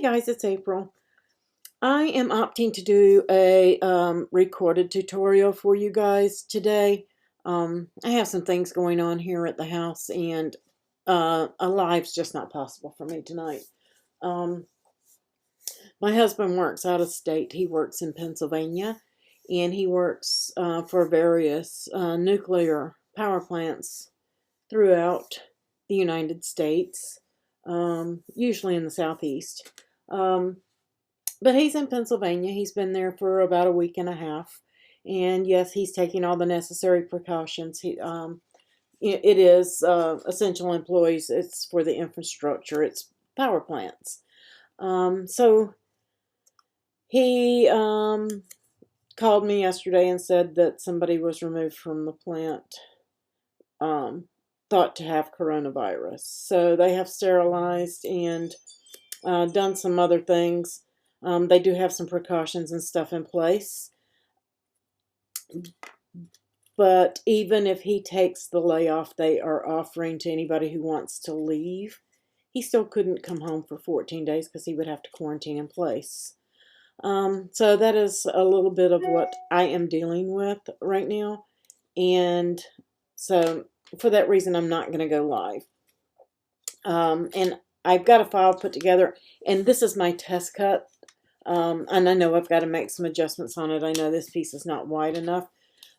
Hey guys, it's April. I am opting to do a recorded tutorial for you guys today. I have some things going on here at the house, and a live's just not possible for me tonight. My husband works out of state. He works in Pennsylvania, and he works for various nuclear power plants throughout the United States, usually in the southeast. But he's in Pennsylvania. He's been there for about a week and a half. And yes, he's taking all the necessary precautions. It is essential employees. It's for the infrastructure. It's power plants. So he called me yesterday and said that somebody was removed from the plant, thought to have coronavirus. So they have sterilized and done some other things. They do have some precautions and stuff in place. But even if he takes the layoff they are offering to anybody who wants to leave, he still couldn't come home for 14 days because he would have to quarantine in place. So that is a little bit of what I am dealing with right now. And so for that reason, I'm not going to go live. And I've got a file put together, and this is my test cut. And I know I've got to make some adjustments on it. I know this piece is not wide enough.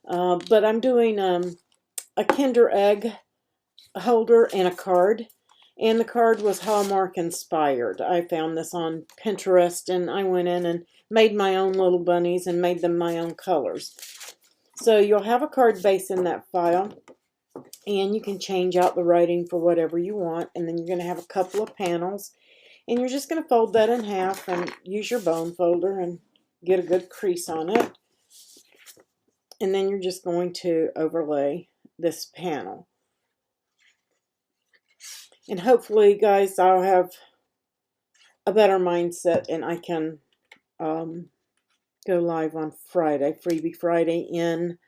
But I'm doing a Kinder Egg holder and a card. And the card was Hallmark inspired. I found this on Pinterest, and I went in and made my own little bunnies and made them my own colors. So you'll have a card base in that file, and you can change out the writing for whatever you want. And then you're going to have a couple of panels, and you're just going to fold that in half and use your bone folder and get a good crease on it. And then you're just going to overlay this panel. And hopefully, guys, I'll have a better mindset, and I can go live on Friday, Freebie Friday and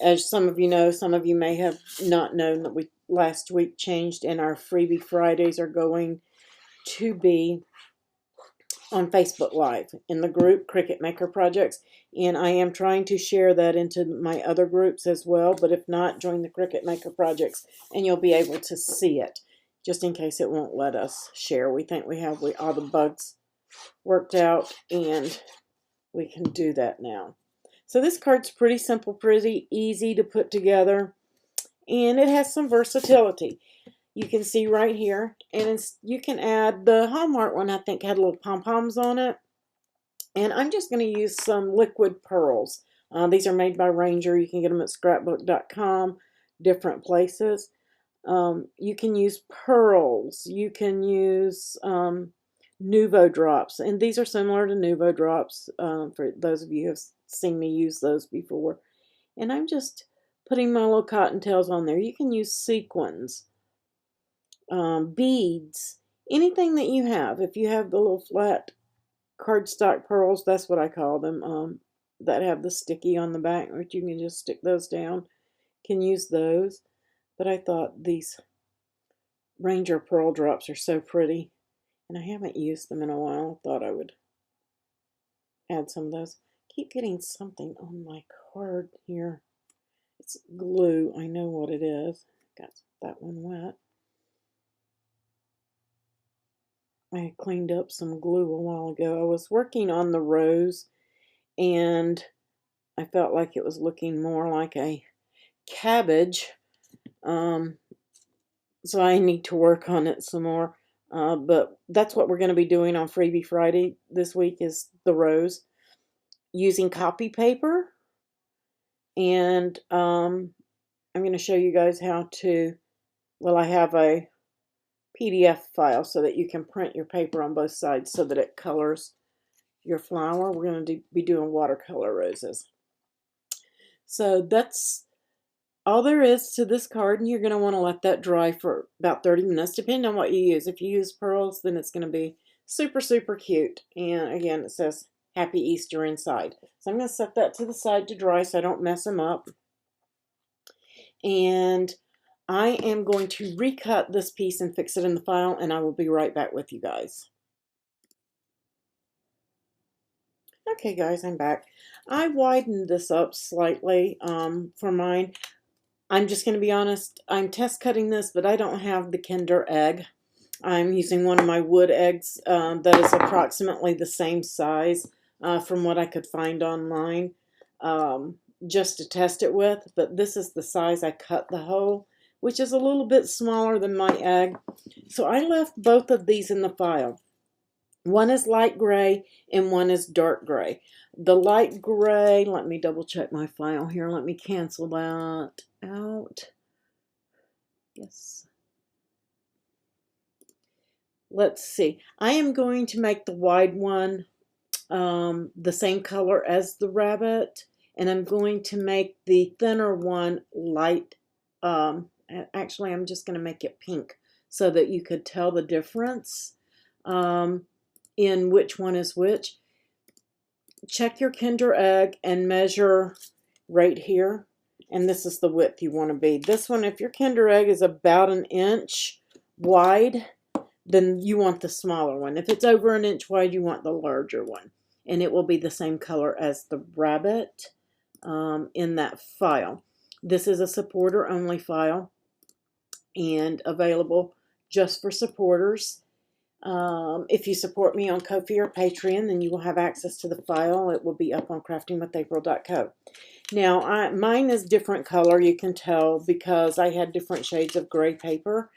as some of you know, some of you may have not known that we last week changed, and our Freebie Fridays are going to be on Facebook Live in the group Cricut Maker Projects, and I am trying to share that into my other groups as well. But if not, join the Cricut Maker Projects and you'll be able to see it, just in case it won't let us share. We think we have all the bugs worked out, and we can do that now. So this card's pretty simple, pretty easy to put together, and it has some versatility. You can see right here, and you can add the Hallmark one. I think had little pom-poms on it, and I'm just going to use some liquid pearls. These are made by Ranger. You can get them at scrapbook.com, different places. You can use pearls. You can use Nuvo drops, and these are similar to Nuvo drops for those of you who have seen me use those before. And I'm just putting my little cottontails on there. You can use sequins, beads, anything that you have. If you have the little flat cardstock pearls, that's what I call them, that have the sticky on the back, which you can just stick those down. Can use those. But I thought these Ranger pearl drops are so pretty, and I haven't used them in a while. I thought I would add some of those. Keep getting something on my card here. It's glue. I know what it is. Got that one wet. I cleaned up some glue a while ago. I was working on the rose, and I felt like it was looking more like a cabbage. So I need to work on it some more. But that's what we're going to be doing on Freebie Friday this week, is the rose, using copy paper. And I'm going to show you guys how to, well, I have a PDF file so that you can print your paper on both sides so that it colors your flower. We're going to be doing watercolor roses. So that's all there is to this card, and you're going to want to let that dry for about 30 minutes, depending on what you use. If you use pearls, then it's going to be super, super cute. And again, it says Happy Easter inside. So I'm going to set that to the side to dry so I don't mess them up. And I am going to recut this piece and fix it in the file, and I will be right back with you guys. Okay guys, I'm back. I widened this up slightly for mine. I'm just going to be honest, I'm test cutting this, but I don't have the Kinder egg. I'm using one of my wood eggs that is approximately the same size from what I could find online just to test it with. But this is the size I cut the hole, which is a little bit smaller than my egg. So I left both of these in the file. One is light gray and one is dark gray. The light gray, let me double check my file here. Let me cancel that out. Yes. Let's see. I am going to make the wide one the same color as the rabbit, and I'm going to make the thinner one light. Actually, I'm just going to make it pink so that you could tell the difference in which one is which. Check your Kinder egg and measure right here, and this is the width you want to be. This one, if your Kinder egg is about 1 inch wide, then you want the smaller one. If it's over 1 inch wide, you want the larger one. And it will be the same color as the rabbit in that file. This is a supporter only file and available just for supporters. If you support me on Ko-fi or Patreon, then you will have access to the file. It will be up on craftingwithapril.co. Now, mine is different color, you can tell, because I had different shades of gray paper.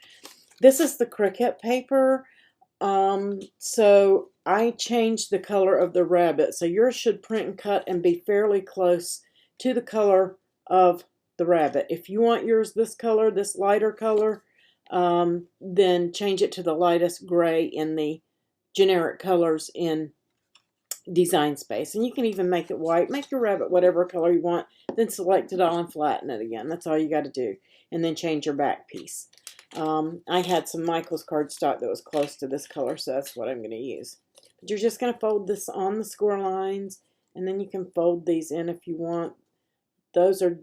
This is the Cricut paper, so I changed the color of the rabbit. So yours should print and cut and be fairly close to the color of the rabbit. If you want yours this color, this lighter color, then change it to the lightest gray in the generic colors in Design Space. And you can even make it white. Make your rabbit whatever color you want, then select it all and flatten it again. That's all you got to do. And then change your back piece. I had some Michaels cardstock that was close to this color, so that's what I'm going to use. But you're just going to fold this on the score lines, and then you can fold these in if you want. Those are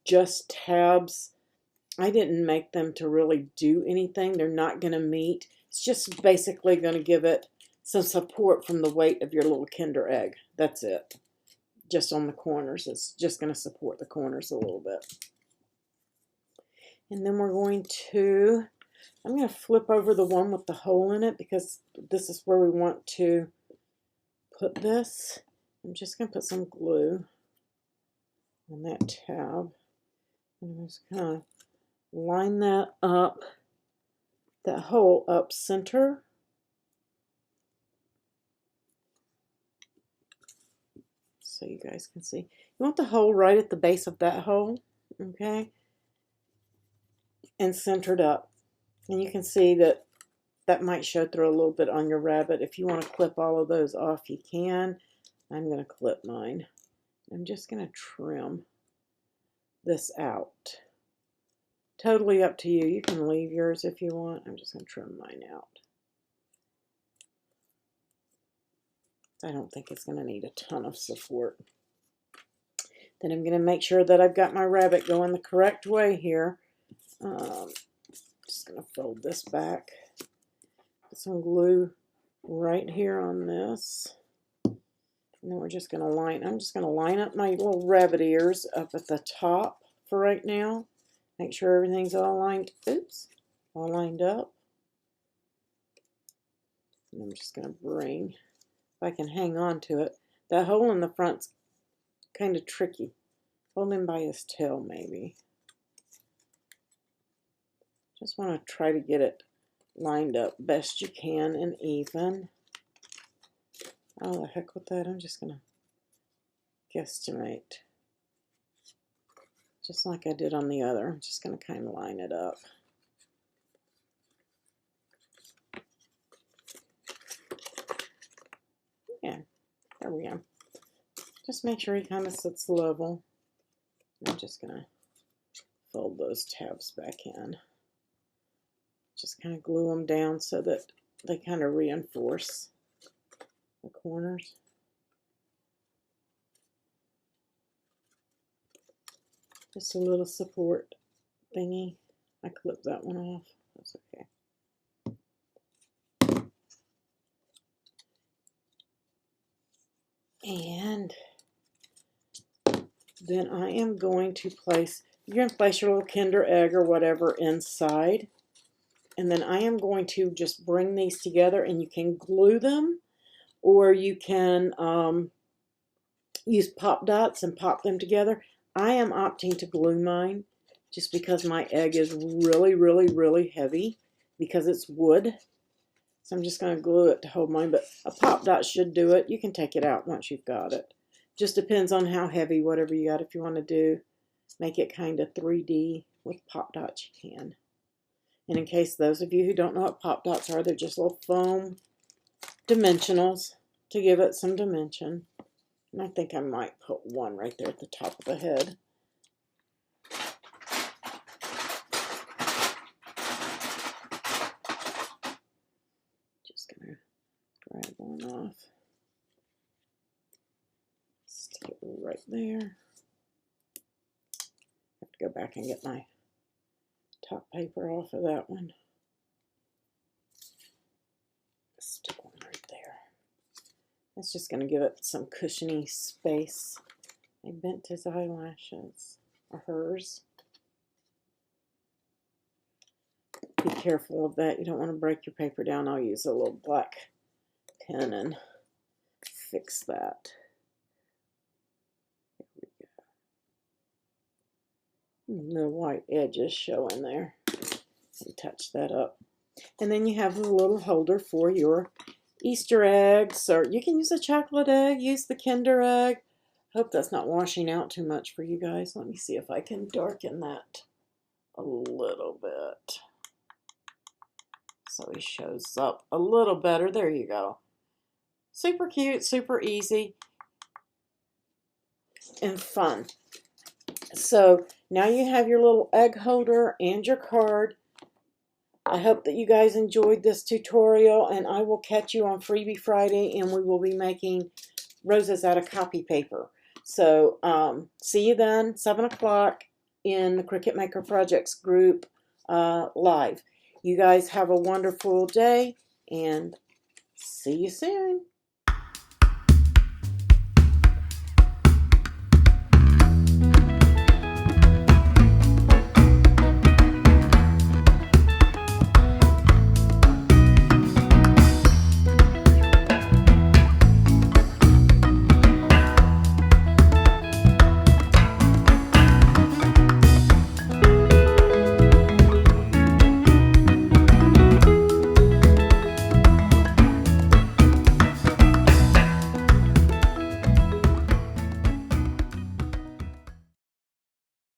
just tabs. I didn't make them to really do anything. They're not going to meet. It's just basically going to give it some support from the weight of your little Kinder egg. That's it. Just on the corners. It's just going to support the corners a little bit. And then we're going to, I'm going to flip over the one with the hole in it because this is where we want to put this. I'm just going to put some glue on that tab. And just kind of line that up, that hole up center. So you guys can see. You want the hole right at the base of that hole, okay? And centered up. And you can see that that might show through a little bit on your rabbit. If you want to clip all of those off, you can. I'm going to clip mine. I'm just going to trim this out. Totally up to you. You can leave yours if you want. I'm just going to trim mine out. I don't think it's going to need a ton of support. Then I'm going to make sure that I've got my rabbit going the correct way here. Just going to fold this back. Put some glue right here on this. And then we're just going to line, I'm just going to line up my little rabbit ears up at the top for right now. Make sure everything's all lined, all lined up. And I'm just going to bring, if I can hang on to it. That hole in the front's kind of tricky. Hold him by his tail maybe. Just want to try to get it lined up best you can and even. Oh, the heck with that. I'm just going to guesstimate. Just like I did on the other. I'm just going to kind of line it up. Yeah, there we go. Just make sure he kind of sits level. I'm just going to fold those tabs back in. Just kind of glue them down so that they kind of reinforce the corners. Just a little support thingy. I clipped that one off. That's okay. And then I am going to place, you're going to place your little Kinder Egg or whatever inside. And then I am going to just bring these together, and you can glue them, or you can use pop dots and pop them together. I am opting to glue mine just because my egg is really, really, really heavy because it's wood. So I'm just going to glue it to hold mine, but a pop dot should do it. You can take it out once you've got it. Just depends on how heavy, whatever you got. If you want to do, make it kind of 3D with pop dots, you can. And in case those of you who don't know what pop dots are, they're just little foam dimensionals to give it some dimension. And I think I might put one right there at the top of the head. Just going to grab one off. Stick it right there. Have to go back and get my top paper off of that one. Stick one right there. That's just going to give it some cushiony space. I bent his eyelashes, or hers. Be careful of that. You don't want to break your paper down. I'll use a little black pen and fix that. There we go. The white edges showing there. And touch that up. And then you have a little holder for your Easter eggs, or you can use a chocolate egg, use the Kinder Egg. Hope that's not washing out too much for you guys. Let me see if I can darken that a little bit so he shows up a little better. There you go. Super cute, super easy, and fun. So now you have your little egg holder and your card. I hope that you guys enjoyed this tutorial, and I will catch you on Freebie Friday, and we will be making roses out of copy paper. So see you then, 7 o'clock in the Cricut Maker Projects group live. You guys have a wonderful day, and see you soon.